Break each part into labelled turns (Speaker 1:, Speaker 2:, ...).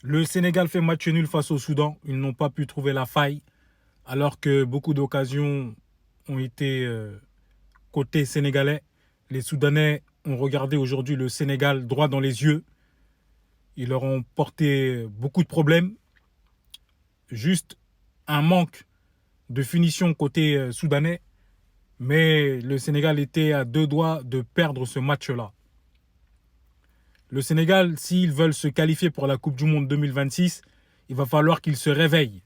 Speaker 1: Le Sénégal fait match nul face au Soudan. Ils n'ont pas pu trouver la faille, alors que beaucoup d'occasions ont été côté sénégalais. Les Soudanais ont regardé aujourd'hui le Sénégal droit dans les yeux. Ils leur ont porté beaucoup de problèmes. Juste un manque de finition côté soudanais. Mais le Sénégal était à deux doigts de perdre ce match-là. Le Sénégal, s'ils veulent se qualifier pour la Coupe du Monde 2026, il va falloir qu'ils se réveillent.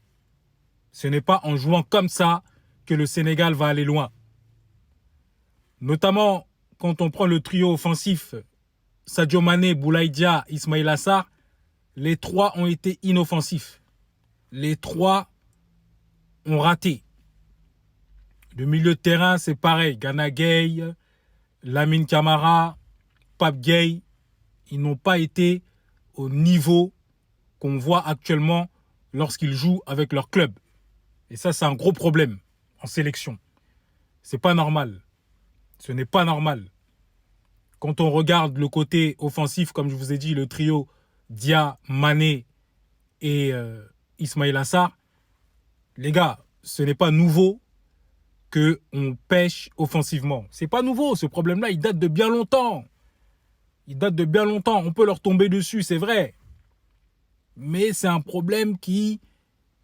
Speaker 1: Ce n'est pas en jouant comme ça que le Sénégal va aller loin. Notamment quand on prend le trio offensif Sadio Mané, Boulaye Dia, Ismaïla Sarr, les trois ont été inoffensifs. Les trois ont raté. Le milieu de terrain, c'est pareil. Gana Gueye, Lamine Camara, Pape Gueye, ils n'ont pas été au niveau qu'on voit actuellement lorsqu'ils jouent avec leur club. Et ça, c'est un gros problème en sélection. C'est pas normal. Ce n'est pas normal. Quand on regarde le côté offensif, comme je vous ai dit, le trio Dia, Mané et Ismaïla Sarr, les gars, ce n'est pas nouveau qu'on pêche offensivement. C'est pas nouveau, ce problème-là, il date de bien longtemps. Il date de bien longtemps. On peut leur tomber dessus, c'est vrai. Mais c'est un problème qui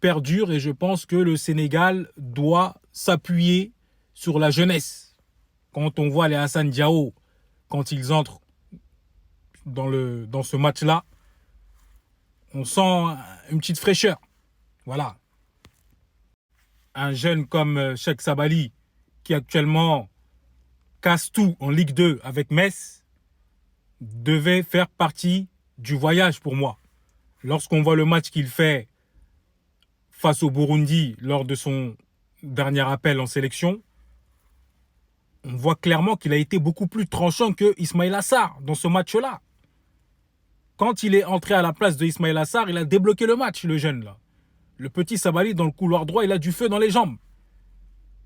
Speaker 1: perdure et je pense que le Sénégal doit s'appuyer sur la jeunesse. Quand on voit les Hassan Diao, quand ils entrent dans ce match-là, on sent une petite fraîcheur. Voilà. Un jeune comme Cheikh Sabali, qui actuellement casse tout en Ligue 2 avec Metz, devait faire partie du voyage pour moi. Lorsqu'on voit le match qu'il fait face au Burundi lors de son dernier appel en sélection, on voit clairement qu'il a été beaucoup plus tranchant que Ismaïla Sarr dans ce match-là. Quand il est entré à la place de Ismaïla Sarr, il a débloqué le match, le jeune là. Le petit Sabali dans le couloir droit, il a du feu dans les jambes.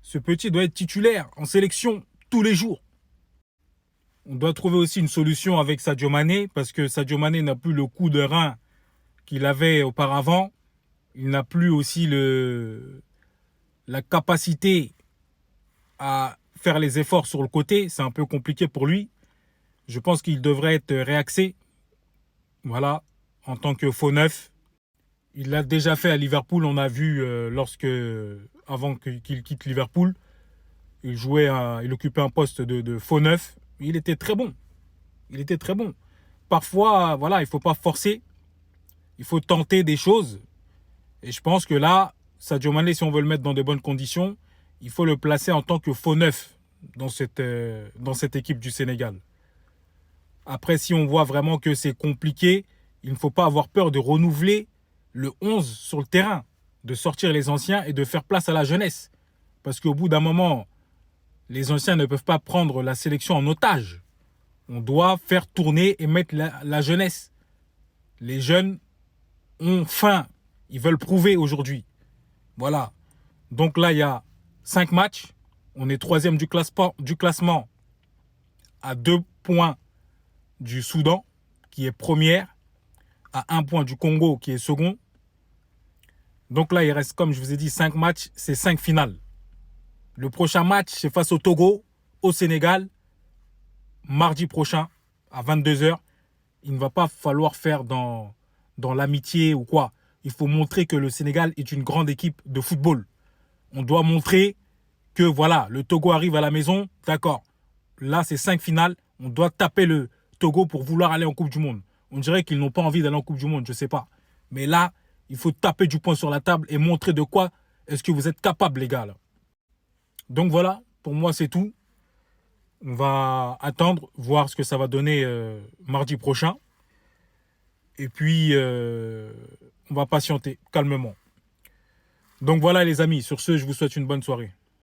Speaker 1: Ce petit doit être titulaire en sélection tous les jours. On doit trouver aussi une solution avec Sadio Mané parce que Sadio Mané n'a plus le coup de rein qu'il avait auparavant. Il n'a plus aussi la capacité à faire les efforts sur le côté. C'est un peu compliqué pour lui. Je pense qu'il devrait être réaxé. Voilà, en tant que faux neuf. Il l'a déjà fait à Liverpool. On a vu avant qu'il quitte Liverpool, il occupait un poste de faux neuf. Il était très bon. Il était très bon. Parfois, voilà, il ne faut pas forcer. Il faut tenter des choses. Et je pense que là, Sadio Mané, si on veut le mettre dans de bonnes conditions, il faut le placer en tant que faux neuf dans cette équipe du Sénégal. Après, si on voit vraiment que c'est compliqué, il ne faut pas avoir peur de renouveler le 11 sur le terrain, de sortir les anciens et de faire place à la jeunesse. Parce qu'au bout d'un moment, les anciens ne peuvent pas prendre la sélection en otage. On doit faire tourner et mettre la jeunesse. Les jeunes ont faim. Ils veulent prouver aujourd'hui. Voilà. Donc là, il y a 5 matchs. On est 3e du classement à 2 points du Soudan, qui est première, à 1 point du Congo, qui est second. Donc là, il reste, comme je vous ai dit, 5 matchs. C'est 5 finales. Le prochain match, c'est face au Togo, au Sénégal, mardi prochain, à 22h. Il ne va pas falloir faire dans l'amitié ou quoi. Il faut montrer que le Sénégal est une grande équipe de football. On doit montrer que voilà, le Togo arrive à la maison, d'accord. Là, c'est 5 finales. On doit taper le Togo pour vouloir aller en Coupe du Monde. On dirait qu'ils n'ont pas envie d'aller en Coupe du Monde, je ne sais pas. Mais là, il faut taper du poing sur la table et montrer de quoi est-ce que vous êtes capables, les gars, là. Donc voilà, pour moi, c'est tout. On va attendre, voir ce que ça va donner mardi prochain. Et puis, on va patienter calmement. Donc voilà, les amis. Sur ce, je vous souhaite une bonne soirée.